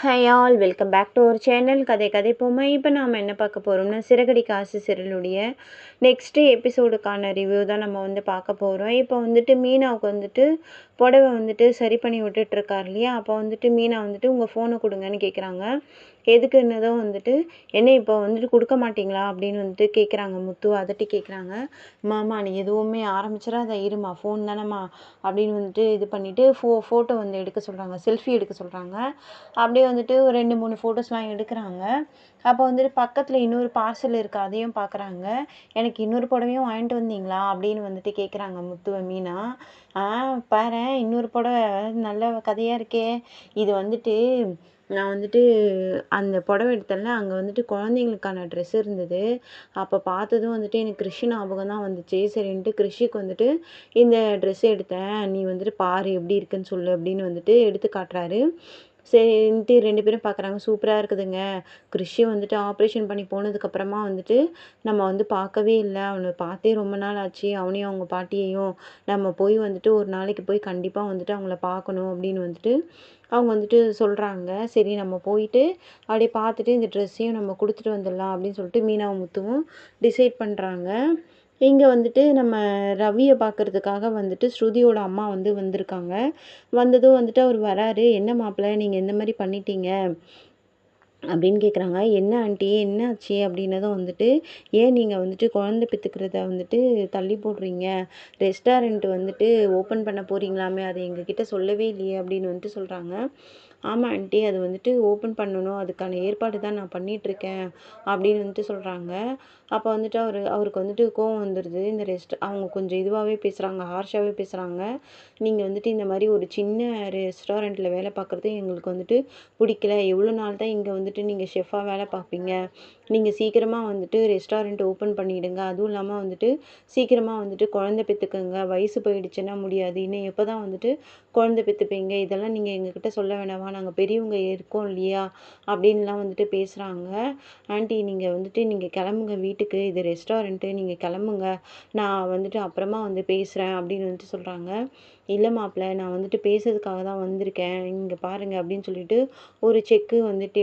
Hi all welcome back to our channel கதை கதைப்போமா. இப்போ நாம் என்ன பார்க்க போகிறோம்னா சிறகடிக்க ஆசை சீரியலுடைய நெக்ஸ்ட்டு எபிசோடுக்கான ரிவ்யூ தான் நம்ம பார்க்க போகிறோம். இப்போ மீனாவுக்கு புடவை சரி பண்ணி விட்டுட்ருக்கார் இல்லையா. அப்போ மீனா உங்கள் ஃபோனை கொடுங்கன்னு கேட்குறாங்க. எதுக்குன்னதும் என்ன இப்போ கொடுக்க மாட்டிங்களா அப்படின்னு கேட்குறாங்க. முத்து அதட்டி கேட்குறாங்க. மாமா நீ எதுவுமே ஆரம்பிச்சிடாத இருமா, ஃபோன் தானேம்மா அப்படின்னு இது பண்ணிவிட்டு ஃபோட்டோ எடுக்க சொல்கிறாங்க, செல்ஃபி எடுக்க சொல்கிறாங்க. அப்படியே ஒரு 2, 3 ஃபோட்டோஸ்லாம் எடுக்கிறாங்க. அப்போ பக்கத்தில் இன்னொரு பார்சல் இருக்குது, அதையும் பார்க்குறாங்க. எனக்கு இன்னொரு புடவையும் வாங்கிட்டு வந்தீங்களா அப்படின்னு கேட்குறாங்க முத்துவ மீனா. பாரேன் இன்னொரு புடவை நல்ல கதையாக இருக்கே. இது நான் அந்த புடவை எடுத்தேன்ல, அங்கே குழந்தைங்களுக்கான ட்ரெஸ் இருந்தது. அப்போ பார்த்ததும் எனக்கு கிருஷி ஞாபகம் தான் வந்துச்சு. சரின்ட்டு கிருஷிக்கு இந்த ட்ரெஸ் எடுத்தேன், நீ பாரு எப்படி இருக்குன்னு சொல்லு அப்படின்னு எடுத்து காட்டுறாரு. சரின்ட்டு 2 பேரும் பார்க்குறாங்க. சூப்பராக இருக்குதுங்க. கிருஷி ஆப்ரேஷன் பண்ணி போனதுக்கப்புறமா நம்ம பார்க்கவே இல்லை. அவனை பார்த்தே ரொம்ப நாள் ஆச்சு. அவனையும் அவங்க பாட்டியையும் நம்ம போய் ஒரு நாளைக்கு போய் கண்டிப்பாக அவங்கள பார்க்கணும் அப்படின்னு அவங்க சொல்கிறாங்க. சரி நம்ம போயிட்டு அப்படியே பார்த்துட்டு இந்த ட்ரெஸ்ஸையும் நம்ம கொடுத்துட்டு வந்துடலாம் அப்படின்னு சொல்லிட்டு மீனாவும் முத்துவும் டிசைட் பண்ணுறாங்க. இங்கே நம்ம ரவியை பார்க்குறதுக்காக ஸ்ருதியோட அம்மா வந்திருக்காங்க. வந்ததும் அவர் வராரு. என்ன மாப்பிள்ளை நீங்கள் இந்த மாதிரி பண்ணிட்டீங்க அப்படின்னு கேட்குறாங்க. என்ன ஆண்டி என்ன ஆச்சு அப்படின்னதும் ஏன் நீங்கள் குழந்தை பெற்றுக்கிறத தள்ளி போடுறீங்க, ரெஸ்டாரண்ட் ஓப்பன் பண்ண போகிறீங்களாமே, அதை எங்ககிட்ட சொல்லவே இல்லையே அப்படின்னு சொல்கிறாங்க. ஆமாம் ஆண்டி அது ஓப்பன் பண்ணணும், அதுக்கான ஏற்பாடு தான் நான் பண்ணிகிட்ருக்கேன் அப்படின்னு சொல்கிறாங்க. அப்போ அவருக்கு கோவம் வந்துடுது. அவங்க கொஞ்சம் இதுவாகவே பேசுகிறாங்க, ஹார்ஷாகவே பேசுகிறாங்க. நீங்கள் இந்த மாதிரி ஒரு சின்ன ரெஸ்டாரண்ட்டில் வேலை பார்க்குறது எங்களுக்கு பிடிக்கல. எவ்வளோ நாள் தான் இங்கே நீங்கள் ஷெஃபாக வேலை பார்ப்பீங்க. நீங்கள் சீக்கிரமாக ரெஸ்டாரண்ட் ஓப்பன் பண்ணிவிடுங்க. அதுவும் இல்லாமல் சீக்கிரமாக குழந்தை பெற்றுக்கங்க. வயசு போயிடுச்சுன்னா முடியாது. இன்னும் எப்போ தான் குழந்தை பெற்றுப்பீங்க, இதெல்லாம் நீங்கள் எங்ககிட்ட சொல்ல வேணாமா, நாங்கள் பெரியவங்க இருக்கோம் இல்லையா அப்படின்லாம் பேசுகிறாங்க. ஆண்டி நீங்கள் நீங்கள் கிளம்புங்க வீட்டுக்கு, இது ரெஸ்டாரண்ட்டு, நீங்கள் கிளம்புங்க, நான் அப்புறமா பேசுகிறேன் அப்படின்னு சொல்கிறாங்க. இல்லை மாப்பிள்ளை நான் பேசுறதுக்காக தான் வந்திருக்கேன், இங்கே பாருங்கள் அப்படின்னு சொல்லிட்டு ஒரு செக்கு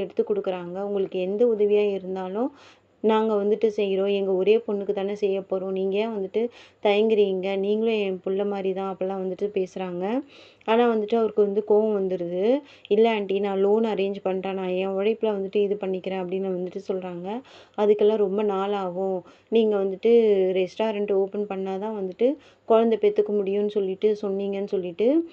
எடுத்து கொடுக்குறாங்க. உங்களுக்கு எந்த உதவியாக இருந்தாலும் நாங்கள் செய்கிறோம். எங்கள் ஒரே பொண்ணுக்கு தானே செய்ய போகிறோம். நீங்கள் ஏன் தயங்குறீங்க, நீங்களும் என் புள்ள மாதிரி தான் அப்போல்லாம் பேசுகிறாங்க. ஆனால் அவருக்கு கோவம் வந்துடுது. இல்லை ஆண்டி நான் லோன் அரேஞ்ச் பண்ணுறேன், நான் என் உழைப்பில் இது பண்ணிக்கிறேன் அப்படின்னு சொல்கிறாங்க. அதுக்கெல்லாம் ரொம்ப நாள் ஆகும். நீங்கள் ரெஸ்டாரண்ட் ஓப்பன் பண்ணால் தான் குழந்தை பெற்றுக்க முடியும்னு சொல்லிட்டு சொன்னீங்கன்னு சொல்லிட்டு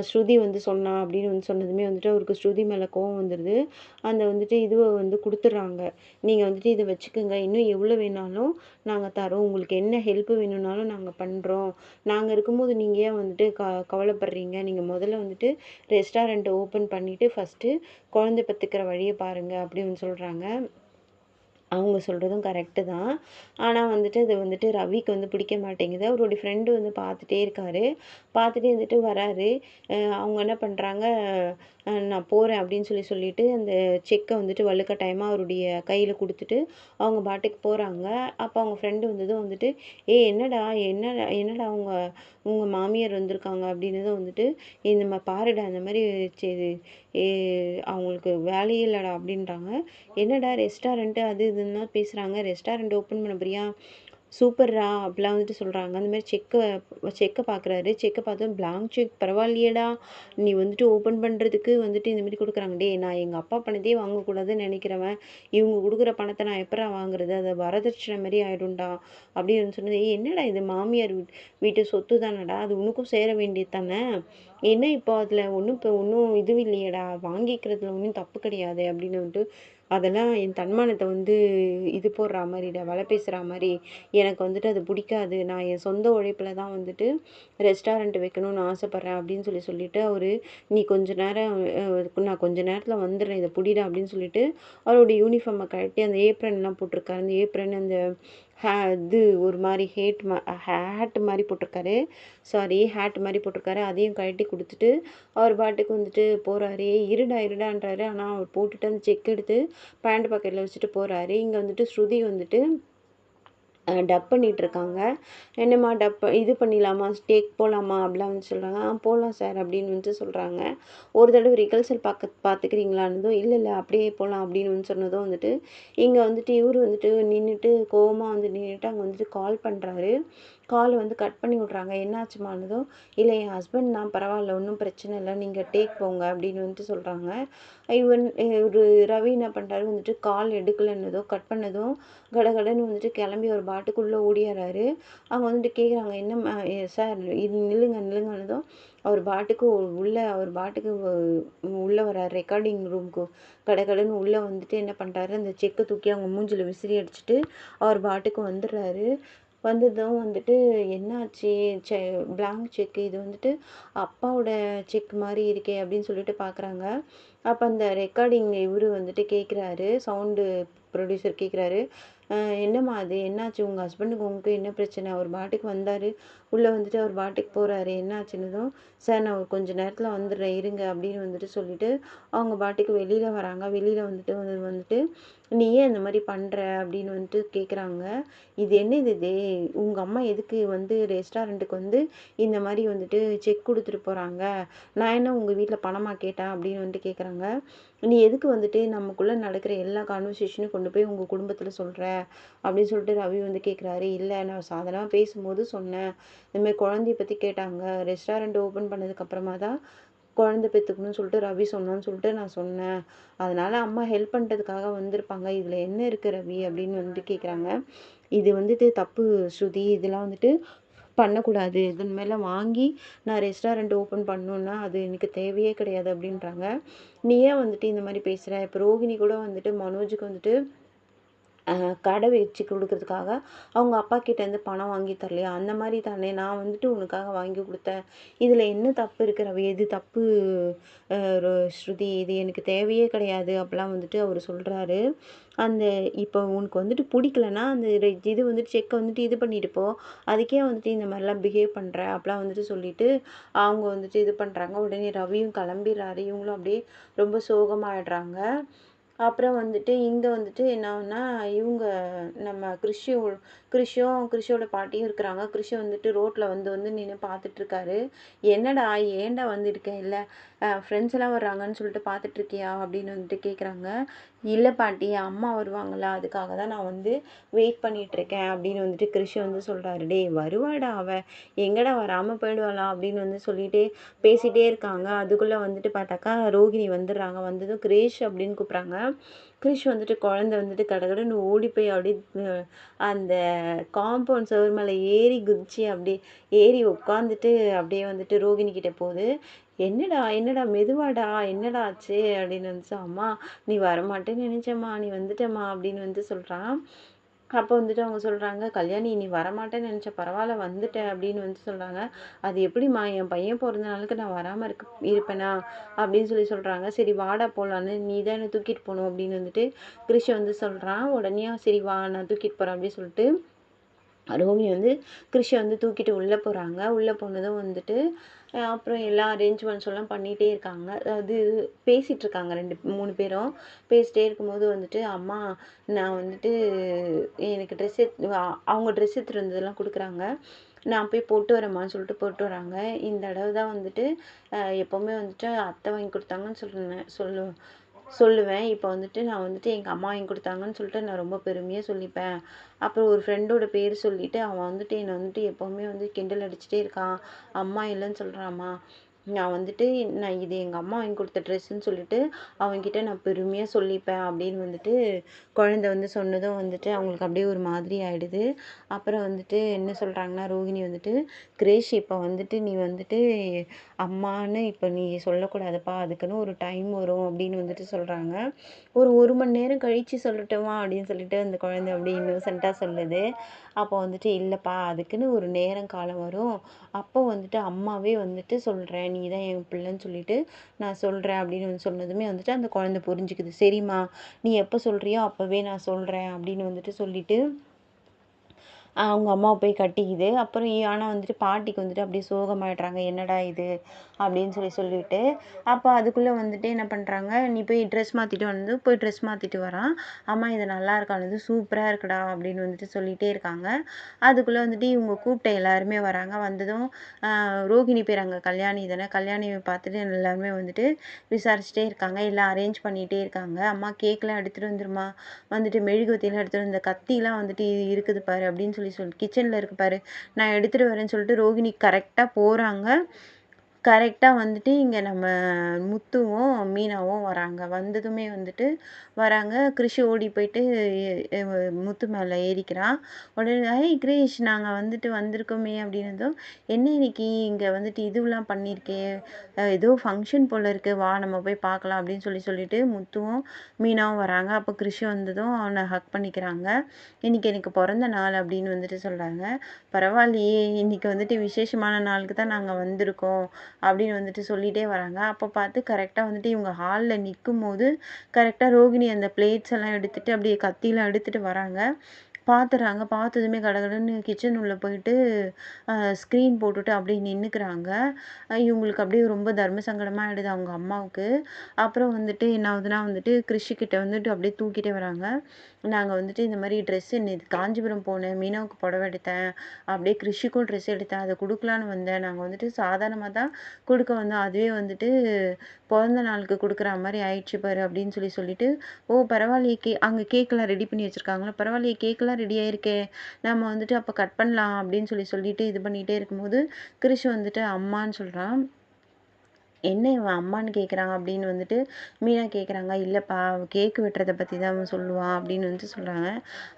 ஸ்ருதி சொன்னா அப்படின்னு சொன்னதுமே அவருக்கு ஸ்ருதி மேலே கோவம் வந்துடுது. அந்த இதுவை கொடுத்துட்றாங்க. நீங்கள் இதை வச்சுக்கோங்க, இன்னும் எவ்வளோ வேணாலும் நாங்கள் தரோம், உங்களுக்கு என்ன ஹெல்ப் வேணும்னாலும் நாங்கள் பண்ணுறோம். நாங்கள் இருக்கும்போது நீங்கள் ஏன் கவலைப்படுறீங்க, நீங்கள் முதல்ல ரெஸ்டாரண்ட்டை ஓப்பன் பண்ணிவிட்டு ஃபஸ்ட்டு குழந்தை பெற்றுக்கிற வழியை பாருங்கள் அப்படின்னு சொல்கிறாங்க. அவங்க சொல்கிறதும் கரெக்டு தான். ஆனால் அது ரவிக்கு பிடிக்க மாட்டேங்குது. அவருடைய ஃப்ரெண்டு பார்த்துட்டே இருக்காரு. பார்த்துட்டே வராரு. அவங்க என்ன பண்ணுறாங்க, நான் போகிறேன் அப்படின்னு சொல்லிட்டு அந்த செக்கை வலுக்கட்டாயமாக அவருடைய கையில் கொடுத்துட்டு அவங்க பாட்டுக்கு போகிறாங்க. அப்போ அவங்க ஃப்ரெண்டு வந்ததும் என்னடா என்னடா என்னடா உங்கள் மாமியார் வந்திருக்காங்க அப்படின்னதும் இந்த மாதிரி பாருடா, இந்த மாதிரி சரி அவங்களுக்கு வேலையே இல்லைடா அப்படின்றாங்க. என்னடா ரெஸ்டாரண்ட்டு அது இதுன்னு பேசுகிறாங்க, ரெஸ்டாரண்ட் ஓப்பன் பண்ண போறியா, சூப்பர்ரா அப்படிலாம் சொல்கிறாங்க. அந்த மாதிரி செக்கை பார்க்குறாரு. செக்கை பார்த்தோம், பிளாங்க் செக் பரவாயில்லையேடா, நீ ஓப்பன் பண்ணுறதுக்கு இந்த மாதிரி கொடுக்குறாங்க. டே நான் எங்கள் அப்பா பணத்தையே வாங்கக்கூடாதுன்னு நினைக்கிறவன், இவங்க கொடுக்குற பணத்தை நான் எப்படா வாங்குறது, அதை வரதட்சணை மாதிரி ஆகிடும்டா அப்படின்னு சொன்னது. என்னடா இது மாமியார் வீட்டு சொத்து தானடா, அது உனக்கும் சேர வேண்டியது தானே, என்ன இப்போ அதில் ஒன்றும் இது இல்லையேடா, வாங்கிக்கிறதுல ஒன்றும் தப்பு கிடையாது அப்படின்னு அதெல்லாம் என் தன்மானத்தை இது போடுற மாதிரிடா, வலை பேசுகிற மாதிரி, எனக்கு அது பிடிக்காது, நான் என் சொந்த உழைப்பில் தான் ரெஸ்டாரண்ட் வைக்கணும்னு ஆசைப்பட்றேன் அப்படின்னு சொல்லிட்டு நீ கொஞ்ச நேரம் நான் கொஞ்ச நேரத்தில் வந்துடுறேன், இதை பிடிடா அப்படின்னு சொல்லிட்டு அவருடைய யூனிஃபார்மை கழட்டி அந்த ஏப்ரன்லாம் போட்டிருக்காரு. அந்த ஏப்ரன் அந்த இது ஒரு மாதிரி ஹேட் மாதிரி போட்டிருக்காரு, ஹேட் மாதிரி போட்டிருக்காரு. அதையும் கழட்டி கொடுத்துட்டு அவர் பாட்டுக்கு போகிறாரு. இருடான்றாரு. ஆனால் அவர் போட்டுட்டு அந்த செக் எடுத்து பேண்ட் பாக்கெட்டில் வச்சுட்டு போகிறாரு. இங்கே ஸ்ருதி டப் பண்ணிகிட்ருக்காங்க. "என்னம்மா இது பண்ணிடலாமா, டேக் போகலாமா?" அப்படிலாம் வந்து சொல்கிறாங்க. போகலாம் சார்" அப்படின்னு வந்துட்டு சொல்கிறாங்க. ஒரு தடவை ரிகல்சல் பார்த்துக்கிறீங்களான்னதும், "இல்லை இல்லை அப்படியே போகலாம்" அப்படின்னு வந்து சொன்னதும் வந்துட்டு, இங்கே வந்துட்டு இவரு வந்துட்டு நின்றுட்டு கோவமா வந்து நின்றுட்டு அங்கே வந்துட்டு கால் பண்ணுறாரு. கால் வந்து கட் பண்ணி விட்றாங்க. "என்னாச்சுமானதும்?" "இல்லை என் ஹஸ்பண்ட் தான், பரவாயில்ல ஒன்றும் பிரச்சனை இல்லை, நீங்கள் டேக் போங்க" அப்படின்னு வந்துட்டு சொல்கிறாங்க. இவரு ரவி என்ன பண்ணுறாரு வந்துட்டு கால் எடுக்கலைன்னதும், கட் பண்ணதும் கடகடன்னு வந்துட்டு கிளம்பி ஒரு பாட்டுக்குள்ளே ஓடியாராரு. அவங்க வந்துட்டு கேட்குறாங்க, "என்னம்மா சார் இது நில்லுங்க நில்லுங்கன்னதும்" அவர் பாட்டுக்கு உள்ளே வராரு ரெக்கார்டிங் ரூமுக்கு. கடகடன்னு உள்ளே வந்துட்டு என்ன பண்ணுறாரு, அந்த செக்கை தூக்கி அவங்க மூஞ்சில விசிறி அடிச்சுட்டு அவர் பாட்டுக்கு வந்துடுறாரு. வந்ததும் வந்துட்டு என்னாச்சு, செ பிளாங்க் செக்கு இது வந்துட்டு அப்பாவோட செக் மாதிரி இருக்கே அப்படின்னு சொல்லிட்டு பார்க்குறாங்க. அப்போ அந்த ரெக்கார்டிங் இவரு வந்துட்டு கேட்குறாரு, சவுண்டு ப்ரொடியூசர் கேட்குறாரு, என்னம்மா அது என்னாச்சு, உங்கள் ஹஸ்பண்டுக்கு உங்களுக்கு என்ன பிரச்சனை, அவர் பாட்டுக்கு வந்தார், உள்ளே வந்துட்டு அவர் பாட்டுக்கு போகிறாரு, என்னாச்சுன்னதும், சார் நான் ஒரு கொஞ்ச நேரத்தில் வந்துடுறேன் இருங்க அப்படின்னு வந்துட்டு சொல்லிட்டு அவங்க பாட்டுக்கு வெளியில் வராங்க. வெளியில் வந்துட்டு நீ ஏன் இந்த மாதிரி பண்ணுற அப்படின்னு வந்துட்டு கேட்குறாங்க. இது என்னது இது, உங்கள் அம்மா எதுக்கு வந்து ரெஸ்டாரண்ட்டுக்கு வந்து இந்த மாதிரி வந்துட்டு செக் கொடுத்துட்டு போகிறாங்க, நான் என்ன உங்கள் வீட்டில் பணமாக கேட்டேன் அப்படின்னு வந்துட்டு கேட்குறாங்க. நீ எதுக்கு வந்துட்டு நமக்குள்ளே நடக்கிற எல்லா கான்வர்சேஷனும் கொண்டு போய் உங்கள் குடும்பத்தில் சொல்கிற அப்படின்னு சொல்லிட்டு ரவி வந்து கேட்குறாரு. இல்லை நான் சாதாரணமாக பேசும்போது சொன்னேன், இந்தமாதிரி குழந்தைய பற்றி கேட்டாங்க, ரெஸ்டாரண்ட் ஓப்பன் பண்ணதுக்கப்புறமா தான் குழந்தை பெற்றுக்கணும்னு சொல்லிட்டு ரவி சொன்னான்னு சொல்லிட்டு நான் சொன்னேன், அதனால் அம்மா ஹெல்ப் பண்ணுறதுக்காக வந்திருப்பாங்க, இதில் என்ன இருக்குது ரவி அப்படின்னு வந்துட்டு கேட்குறாங்க. இது வந்துட்டு தப்பு ஸ்ருதி, இதெல்லாம் வந்துட்டு பண்ணக்கூடாது, இதன் மேலே வாங்கி நான் ரெஸ்டாரண்ட் ஓப்பன் பண்ணணுன்னா அது எனக்கு தேவையே கிடையாது அப்படின்றாங்க. நீ ஏன் வந்துட்டு இந்த மாதிரி பேசுகிற, இப்போ ரோகிணி கூட வந்துட்டு மனோஜுக்கு வந்துட்டு கடை வச்சு கொடுக்கறதுக்காக அவங்க அப்பா கிட்டேருந்து பணம் வாங்கி தரலையா, அந்த மாதிரி தானே நான் வந்துட்டு உனக்காக வாங்கி கொடுத்தேன், இதில் என்ன தப்பு இருக்கு ரவி, எது தப்பு ஸ்ருதி, இது எனக்கு தேவையே கிடையாது அப்படிலாம் வந்துட்டு அவர் சொல்கிறாரு. அந்த இப்போ உனக்கு வந்துட்டு பிடிக்கலன்னா அந்த இது வந்துட்டு செக்கை வந்துட்டு இது பண்ணிட்டு போ, அதுக்கே வந்துட்டு இந்த மாதிரிலாம் பிஹேவ் பண்ணுற அப்படிலாம் வந்துட்டு சொல்லிட்டு அவங்க வந்துட்டு இது பண்ணுறாங்க. உடனே ரவியும் கிளம்பிடுறாரு. இவங்களும் அப்படியே ரொம்ப சோகமாயிடுறாங்க. அப்புறம் வந்துட்டு இங்கே வந்துட்டு என்னான்னா, இவங்க நம்ம கிறிஷோட பாட்டியும் இருக்கிறாங்க. கிறிஷ் வந்துட்டு ரோட்டில் வந்து நின்று பார்த்துட்ருக்காரு. "என்னடா ஏன்டா வந்திருக்க, இல்லை ஃப்ரெண்ட்ஸ் எல்லாம் வர்றாங்கன்னு சொல்லிட்டு பார்த்துட்ருக்கியா?" அப்படின்னு வந்துட்டு கேட்குறாங்க. "இல்லை பாட்டி, அம்மா வருவாங்களா, அதுக்காக தான் நான் வந்து வெயிட் பண்ணிகிட்ருக்கேன்" அப்படின்னு வந்துட்டு கிறிஷ் வந்து சொல்கிறாரு. "டேய் வருவாடா அவ, எங்கடா வராமல் போயிடுவாளா" அப்படின்னு வந்து சொல்லிகிட்டே பேசிகிட்டே இருக்காங்க. அதுக்குள்ளே வந்துட்டு பார்த்தாக்கா ரோகிணி வந்துடுறாங்க. வந்ததும் கிரேஷ் அப்படின்னு கூப்பிட்றாங்க. கிரிஷ் வந்துட்டு குழந்தை வந்துட்டு கடகடன்னு ஓடி போய் அப்படியே அந்த காம்பவுண்ட் சுவர் மேலே ஏறி குதிச்சு அப்படியே ஏறி உட்காந்துட்டு அப்படியே வந்துட்டு ரோகிணி கிட்ட போகுது. "என்னடா என்னடா மெதுவாடா, என்னடா ஆச்சு" அப்படின்னு வந்துச்சு. "அம்மா நீ வரமாட்டேன்னு நினச்சேம்மா, நீ வந்துட்டம்மா" அப்படின்னு வந்து சொல்கிறான். அப்போ வந்துட்டு அவங்க சொல்கிறாங்க, "கல்யாணி நீ வரமாட்டேன்னு நினச்சேன், பரவாயில்ல வந்துட்ட" அப்படின்னு வந்து சொல்கிறாங்க. "அது எப்படிம்மா, என் பையன் பிறந்த நாளுக்கு நான் வராமல் இருப்பேனா" அப்படின்னு சொல்கிறாங்க. "சரி வாடா போகலான்னு, நீ தான் என்னை தூக்கிட்டு போகணும்" அப்படின்னு வந்துட்டு கிரிஷ் வந்து சொல்கிறான். உடனே "சரி வா நான் தூக்கிட்டு போகிறேன்" அப்படின்னு சொல்லிட்டு ரோமி வந்து கிறிஷை வந்து தூக்கிட்டு உள்ளே போகிறாங்க. உள்ளே போனதும் வந்துட்டு அப்புறம் எல்லா அரேஞ்ச்மெண்ட்ஸ் எல்லாம் பண்ணிகிட்டே இருக்காங்க. அது பேசிகிட்டு இருக்காங்க 2 3 பேரும். பேசிட்டே இருக்கும்போது வந்துட்டு, "அம்மா நான் வந்துட்டு எனக்கு அவங்க ட்ரெஸ் எடுத்துகிட்டு வந்ததெல்லாம் கொடுக்குறாங்க, நான் போய் போட்டு வரேம்மான்னு" சொல்லிட்டு போட்டு வராங்க. இந்த தடவை தான் வந்துட்டு எப்போவுமே வந்துட்டு அத்தை வாங்கி கொடுத்தாங்கன்னு சொல்லுவேன். இப்போ வந்துட்டு நான் வந்துட்டு எங்கள் அம்மா வாங்கி கொடுத்தாங்கன்னு சொல்லிட்டு நான் ரொம்ப பெருமையாக சொல்லிப்பேன். அப்புறம் ஒரு ஃப்ரெண்டோட பேர் சொல்லிட்டு அவன் வந்துட்டு என்னை வந்துட்டு எப்போவுமே வந்து கிண்டல் அடிச்சுட்டே இருக்கான். அம்மா இல்லைன்னு சொல்கிறாம்மா. நான் இது எங்கள் அம்மா வாங்கி கொடுத்த ட்ரெஸ்ஸுன்னு சொல்லிட்டு அவன்கிட்ட நான் பெருமையாக சொல்லிப்பேன் அப்படின்னு வந்துட்டு குழந்தை வந்து சொன்னதும் வந்துட்டு அவங்களுக்கு அப்படியே ஒரு மாதிரி ஆயிடுது. அப்புறம் வந்துட்டு என்ன சொல்கிறாங்கன்னா ரோகிணி வந்துட்டு, "கிரேஷ் இப்போ வந்துட்டு நீ வந்துட்டு அம்மான்னு இப்போ நீ சொல்லக்கூடாதுப்பா, அதுக்குன்னு ஒரு டைம் வரும்" அப்படின்னு வந்துட்டு சொல்கிறாங்க. ஒரு மணி நேரம் கழித்து சொல்லட்டுமா அப்படின்னு சொல்லிட்டு அந்த குழந்தை அப்படியே இன்னோசென்ட்டாக சொல்லுது. அப்போ வந்துட்டு, "இல்லைப்பா அதுக்குன்னு ஒரு நேரம் காலம் வரும், அப்போ வந்துட்டு அம்மாவே வந்துட்டு சொல்கிறேன், நீ தான் என் பிள்ளைன்னு சொல்லிட்டு நான் சொல்கிறேன்" அப்படின்னு வந்து சொன்னதுமே வந்துட்டு அந்த குழந்தை புரிஞ்சுக்குது. "சரிம்மா நீ எப்போ சொல்கிறியோ அப்போவே நான் சொல்கிறேன்" அப்படின்னு வந்துட்டு சொல்லிட்டு அவங்க அம்மாவை போய் கட்டிக்குது. அப்புறம் ஆனா வந்துட்டு பாட்டிக்கு வந்துட்டு அப்படியே சோகமாயிடுறாங்க. "என்னடா இது?" அப்படின்னு சொல்லிட்டு. அப்போ அதுக்குள்ளே வந்துட்டு என்ன பண்ணுறாங்க, "நீ போய் ட்ரெஸ் மாற்றிட்டு வந்து போய் ட்ரெஸ் மாற்றிட்டு வரான். அம்மா இது நல்லா இருக்கானது சூப்பராக இருக்குடா" அப்படின்னு வந்துட்டு சொல்லிகிட்டே இருக்காங்க. அதுக்குள்ளே வந்துட்டு இவங்க கூப்பிட்ட எல்லாருமே வராங்க. வந்ததும் ரோகிணி பேர் அங்கே கல்யாணி தானே, கல்யாணியை பார்த்துட்டு எல்லாருமே வந்துட்டு விசாரிச்சுட்டே இருக்காங்க. எல்லாம் அரேஞ்ச் பண்ணிகிட்டே இருக்காங்க. "அம்மா கேக்லாம் எடுத்துகிட்டு வந்துருமா, வந்துட்டு மெழுகுவர்த்திலாம் எடுத்துகிட்டு வந்து இந்த கத்திலாம் வந்துட்டு இது இருக்குது பாரு" அப்படின்னு சொல்லி கிச்சனில் இருக்கு பாரு, நான் எடுத்துகிட்டு வரேன்னு சொல்லிட்டு ரோகிணி கரெக்டாக போகிறாங்க. கரெக்டாக வந்துட்டு இங்கே நம்ம முத்துவும் மீனாவும் வராங்க. வந்ததுமே வந்துட்டு வராங்க. கிருஷி ஓடி போயிட்டு முத்து மேலே ஏறிக்கிறான். உடனே "ஐய் கிரீஷ், நாங்கள் வந்துட்டு வந்திருக்கோமே" அப்படின்னதும், "என்ன இன்னைக்கு இங்கே வந்துட்டு இதுவெலாம் பண்ணியிருக்கே, ஏதோ ஃபங்க்ஷன் போல் இருக்குது, வா நம்ம போய் பார்க்கலாம்" அப்படின்னு சொல்லிட்டு முத்துவும் மீனாவும் வராங்க. அப்போ கிருஷி வந்ததும் அவனை ஹக் பண்ணிக்கிறாங்க. "இன்னைக்கு எனக்கு பிறந்த நாள்" அப்படின்னு வந்துட்டு சொல்கிறாங்க. "பரவாயில்லையே, இன்னைக்கு வந்துட்டு விசேஷமான நாளுக்கு தான் நாங்கள் வந்திருக்கோம்" அப்படின்னு வந்துட்டு சொல்லிகிட்டே வராங்க. அப்போ பார்த்து கரெக்டாக வந்துட்டு இவங்க ஹாலில் நிற்கும்போது கரெக்டாக ரோகிணி அந்த பிளேட்ஸ் எல்லாம் எடுத்துகிட்டு அப்படியே கத்திலாம் எடுத்துகிட்டு வராங்க. பார்த்துறாங்க. பார்த்ததுமே கடகடன்னு கிச்சன் உள்ள போயிட்டு ஸ்க்ரீன் போட்டுட்டு அப்படியே நின்றுக்கிறாங்க. இவங்களுக்கு அப்படியே ரொம்ப தர்ம சங்கடமாக ஆகிடுது அவங்க அம்மாவுக்கு. அப்புறம் வந்துட்டு என்ன ஆகுதுன்னா வந்துட்டு கிருஷிக்கிட்ட வந்துட்டு அப்படியே தூக்கிட்டே வராங்க. "நாங்கள் வந்துட்டு இந்த மாதிரி ட்ரெஸ்ஸு நேற்று காஞ்சிபுரம் போனேன், மீனாவுக்கு புடவை எடுத்தேன், அப்படியே கிருஷிக்கும் ட்ரெஸ் எடுத்தேன், அதை கொடுக்கலான்னு வந்தேன். நாங்கள் வந்துட்டு சாதாரணமாக தான் கொடுக்க வந்தோம், அதுவே வந்துட்டு பிறந்த நாளுக்கு கொடுக்குற மாதிரி ஆயிடுச்சு பாரு" அப்படின்னு சொல்லிட்டு, "ஓ பரவாயில்லையே, அங்கே கேக்கெல்லாம் ரெடி பண்ணி வச்சுருக்காங்களா, பரவாயில்லையே கேக்கெல்லாம் ரெடி ஆகிருக்கே, நம்ம வந்துட்டு அப்போ கட் பண்ணலாம்" அப்படின்னு சொல்லிட்டு இது பண்ணிகிட்டே இருக்கும்போது கிருஷ் வந்துட்டு அம்மான்னு சொல்கிறான். "என்ன இவன் அம்மான்னு கேட்குறான்" அப்படின்னு வந்துட்டு மீனா கேட்குறாங்க. "இல்லைப்பா, கேக்கு வெட்டுறதை பற்றி தான் அவன் சொல்லுவான்" அப்படின்னு வந்துட்டு சொல்கிறாங்க.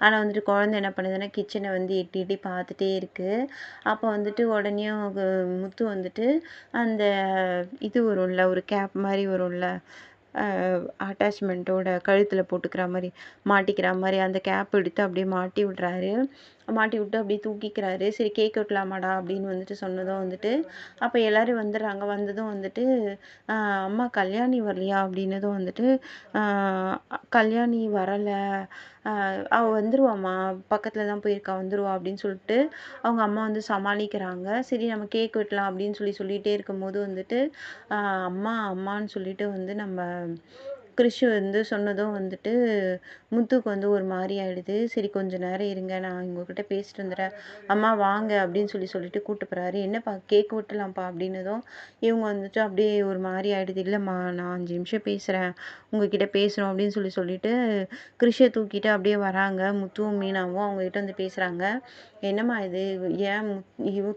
ஆனால் வந்துட்டு குழந்தை என்ன பண்ணுதுன்னா கிச்சனை வந்து எட்டி எட்டி பார்த்துட்டே இருக்குது. அப்போ வந்துட்டு உடனேயும் முத்து வந்துட்டு அந்த இது வரும்ல, ஒரு கேப் மாதிரி வரும்ல, அட்டாச்மெண்ட்டோட கழுத்தில் போட்டுக்கிற மாதிரி, மாட்டிக்கிற மாதிரி அந்த கேப் எடுத்து அப்படியே மாட்டி விட்றாரு. மாட்டி விட்டு அப்படியே தூக்கிக்கிறாரு. "சரி கேக் வெட்டலாமாடா" அப்படின்னு வந்துட்டு சொன்னதும் வந்துட்டு அப்போ எல்லோரும் வந்துடுறாங்க. வந்ததும் வந்துட்டு "அம்மா கல்யாணி வரலையா?" அப்படின்னதும் வந்துட்டு "கல்யாணி வரலை, அவள் வந்துருவாம்மா, பக்கத்தில் தான் போயிருக்கா, வந்துருவா" அப்படின்னு சொல்லிட்டு அவங்க அம்மா வந்து சமாளிக்கிறாங்க. சரி நம்ம கேக் வெட்டலாம் அப்படின்னு சொல்லிகிட்டே இருக்கும்போது வந்துட்டு அம்மா அம்மான்னு சொல்லிட்டு வந்து நம்ம கிருஷி வந்து சொன்னதும் வந்துட்டு முத்துக்கு வந்து ஒரு மாதிரி ஆயிடுது. "சரி கொஞ்ச நேரம் இருங்க, நான் உங்ககிட்ட பேசிட்டு வந்துடுறேன், அம்மா வாங்க" அப்படின்னு சொல்லிட்டு கூப்பிட்டு போகிறாரு. "என்னப்பா கேக் வெட்டலாம்ப்பா" அப்படின்னதும் இவங்க வந்துட்டு அப்படியே ஒரு மாதிரி ஆயிடுது. "இல்லைம்மா, நான் 5 நிமிஷம் பேசுகிறேன், உங்ககிட்ட பேசணும்" அப்படின்னு சொல்லிட்டு கிருஷியை தூக்கிட்டு அப்படியே வராங்க. முத்துவும் மீனாவும் அவங்ககிட்ட வந்து பேசுகிறாங்க. "என்னம்மா இது, ஏன்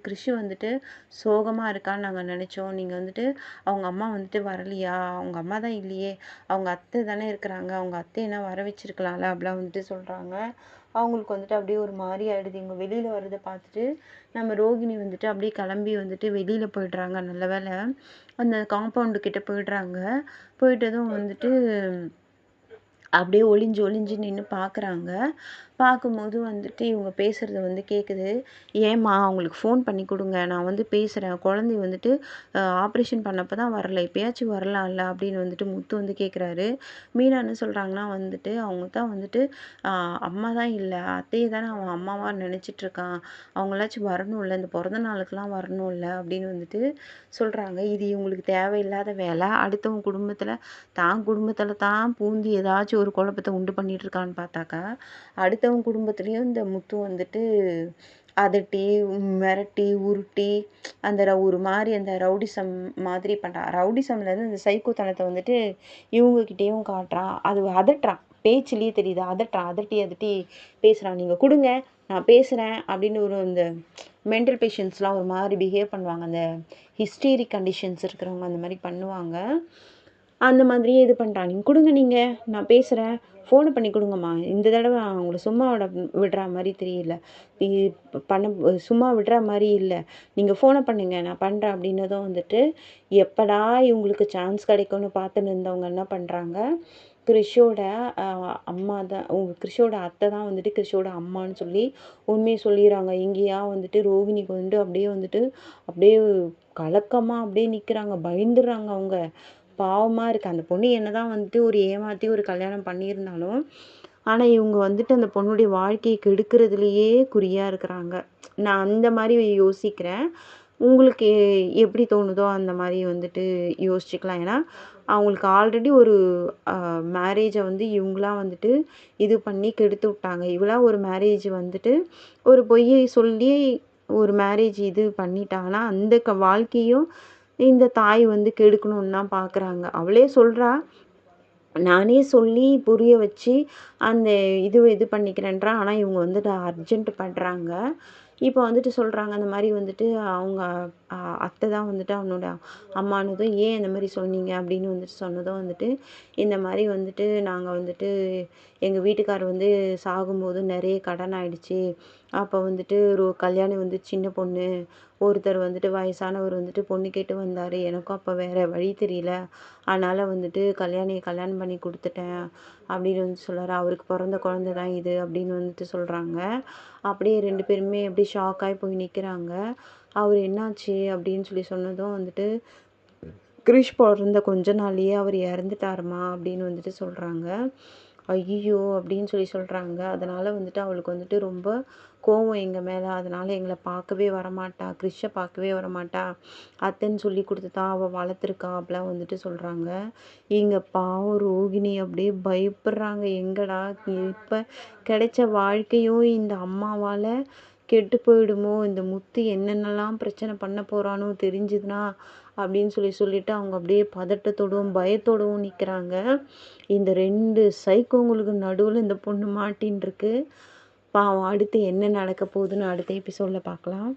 கிருஷி வந்துட்டு சோகமாக இருக்கான்னு நாங்கள் நினச்சோம், நீங்கள் வந்துட்டு அவங்க அம்மா வந்துட்டு வரலையா? அவங்க அம்மா தான் இல்லையே, அவங்க அத்தை தானே இருக்கிறாங்க, அவங்க அத்தையெல்லாம் வர வச்சிருக்கலாம்ல" அப்படிலாம் வந்துட்டு சொல்கிறாங்க. அவங்களுக்கு வந்துட்டு அப்படியே ஒரு மாதிரி ஆயிடுது. இவங்க வெளியில் வர்றதை பார்த்துட்டு நம்ம ரோகிணி வந்துட்டு அப்படியே கிளம்பி வந்துட்டு வெளியில் போயிடுறாங்க. நல்ல வேளை அந்த காம்பவுண்டு கிட்ட போயிடுறாங்க. போயிட்டதும் வந்துட்டு அப்படியே ஒளிஞ்சு நின்று பார்க்குறாங்க. பார்க்கும்போது வந்துட்டு இவங்க பேசுகிறது வந்து கேட்குது. "ஏம்மா, அவங்களுக்கு ஃபோன் பண்ணி கொடுங்க, நான் வந்து பேசுகிறேன், குழந்தைய வந்துட்டு ஆப்ரேஷன் பண்ணப்போ தான் வரல, இப்போயாச்சும் வரலாம்ல" அப்படின்னு வந்துட்டு முத்து வந்து கேட்குறாரு. மீனா என்ன சொல்கிறாங்கன்னா வந்துட்டு அவங்க தான் வந்துட்டு அம்மா தான் இல்லை, அத்தையை தானே அவன் அம்மாவாக நினச்சிட்ருக்கான், அவங்களாச்சும் வரணும்ல, இந்த பிறந்த நாளுக்கெலாம் வரணும்ல அப்படின்னு வந்துட்டு சொல்கிறாங்க. இது இவங்களுக்கு தேவையில்லாத வேலை. அடுத்தவங்க குடும்பத்தில் தான் பூந்து ஏதாச்சும் ஒரு குழப்பத்தை உண்டு பண்ணிகிட்ருக்கான்னு பார்த்தாக்கா, அடுத்தவங்க குடும்பத்துலேயும் இந்த முத்து வந்துட்டு அதட்டி, மிரட்டி, உருட்டி அந்த ஒரு மாதிரி அந்த ரவுடிசம் மாதிரி பண்ணுறான். ரவுடிசம்லேருந்து அந்த சைக்கோத்தனத்தை வந்துட்டு இவங்கக்கிட்டேயும் காட்டுறான். அது அதட்டுறான், பேச்சிலேயே தெரியுது. அதட்டி பேசுகிறான். "நீங்கள் கொடுங்க, நான் பேசுகிறேன்" அப்படின்னு இந்த மென்டல் பேஷண்ட்ஸ்லாம் ஒரு மாதிரி பிஹேவ் பண்ணுவாங்க. அந்த ஹிஸ்டீரிக் கண்டிஷன்ஸ் இருக்கிறவங்க அந்த மாதிரி பண்ணுவாங்க. அந்த மாதிரியே இது பண்ணுறான். "நீங்கள் கொடுங்க, நான் பேசுகிறேன், ஃபோனை பண்ணி கொடுங்கம்மா, இந்த தடவை அவங்கள சும்மா விடுற மாதிரி தெரியல, சும்மா விடுற மாதிரி இல்லை, நீங்கள் ஃபோனை பண்ணுங்க, நான் பண்ணுறேன்" அப்படின்னதும் வந்துட்டு எப்படா இவங்களுக்கு சான்ஸ் கிடைக்கும்னு பார்த்துன்னு இருந்தவங்க என்ன பண்ணுறாங்க, கிருஷோட அம்மா தான், கிருஷோட அத்தை தான் வந்துட்டு கிருஷோட அம்மான்னு சொல்லி உண்மையை சொல்லிடுறாங்க. இங்கேயா வந்துட்டு ரோகிணிக்கு வந்துட்டு அப்படியே கலக்கமாக அப்படியே நிற்கிறாங்க. பயந்துடுறாங்க அவங்க. பாவமாக இருக்குது. அந்த பொண்ணு என்னதான் வந்துட்டு ஒரு ஏமாற்றி ஒரு கல்யாணம் பண்ணியிருந்தாலும் ஆனால் இவங்க வந்துட்டு அந்த பொண்ணுடைய வாழ்க்கையை கெடுக்கிறதுலையே குறியாக இருக்கிறாங்க. நான் அந்த மாதிரி யோசிக்கிறேன். உங்களுக்கு எப்படி தோணுதோ அந்த மாதிரி வந்துட்டு யோசிச்சுக்கலாம். ஏன்னா அவங்களுக்கு ஆல்ரெடி ஒரு மேரேஜை வந்து இவங்களாம் வந்துட்டு இது பண்ணி கெடுத்து விட்டாங்க. இவளா ஒரு மேரேஜ் வந்துட்டு ஒரு பொய்யை சொல்லி ஒரு மேரேஜ் இது பண்ணிட்டாங்கன்னா அந்த வாழ்க்கையும் இந்த தாய் வந்து கெடுக்கணும்னு தான் பார்க்குறாங்க. அவளே சொல்கிறா, நானே சொல்லி புரிய வச்சு அந்த இது பண்ணிக்கிறேன்றா. ஆனால் இவங்க வந்துட்டு அர்ஜென்ட் பண்ணுறாங்க. இப்போ வந்துட்டு சொல்கிறாங்க அந்த மாதிரி வந்துட்டு அவங்க அத்தை தான் வந்துட்டு அவனோட அம்மானதும், ஏன் இந்த மாதிரி சொன்னீங்க அப்படின்னு வந்துட்டு சொன்னதும் வந்துட்டு, இந்த மாதிரி வந்துட்டு நாங்கள் வந்துட்டு எங்கள் வீட்டுக்காரர் வந்து சாகும்போது நிறைய கடன் ஆயிடுச்சு. அப்போ வந்துட்டு ஒரு கல்யாணம் வந்து சின்ன பொண்ணு, ஒருத்தர் வந்துட்டு வயசானவர் வந்துட்டு பொண்ணு கேட்டு வந்தார். எனக்கும் அப்போ வேறு வழி தெரியல. அதனால் வந்துட்டு கல்யாணம் பண்ணி கொடுத்துட்டேன் அப்படின்னு வந்து சொல்கிறாரு. அவருக்கு பிறந்த குழந்தை தான் இது அப்படின்னு வந்துட்டு சொல்கிறாங்க. அப்படியே 2 பேருமே அப்படியே ஷாக் ஆகி போய் நிற்கிறாங்க. அவர் என்னாச்சு அப்படின்னு சொல்லி சொன்னதும் வந்துட்டு, கிரிஷ் பிறந்த கொஞ்ச நாள்லயே அவர் இறந்துட்டாருமா அப்படின்னு வந்துட்டு சொல்கிறாங்க. ஐயோ அப்படின்னு சொல்லி சொல்கிறாங்க. அதனால் வந்துட்டு அவளுக்கு வந்துட்டு ரொம்ப கோவம் எங்கள் மேலே. அதனால் எங்களை பார்க்கவே வரமாட்டா, கிறிஷை பார்க்கவே வரமாட்டா. அத்தைன்னு சொல்லி கொடுத்து தான் அவள் வளர்த்துருக்கா அப்படிலாம் வந்துட்டு சொல்கிறாங்க. இங்கே பாவம் ரோகிணி அப்படியே பயப்படுறாங்க. எங்கடா இப்போ கிடைச்ச வாழ்க்கையும் இந்த அம்மாவால் கெட்டு போயிடுமோ, இந்த முத்து என்னென்னலாம் பிரச்சனை பண்ண போகிறானோ தெரிஞ்சுதுன்னா அப்படின்னு சொல்லிட்டு அவங்க அப்படியே பதட்டத்தோடவும் பயத்தோடவும் நிற்கிறாங்க. இந்த 2 சைக்கோங்களுக்கு நடுவில் இந்த பொண்ணு மாட்டின்னு இருக்கு. பாவம் அடுத்து என்ன நடக்க போகுதுன்னு அடுத்த எபிசோடில் பார்க்கலாம்.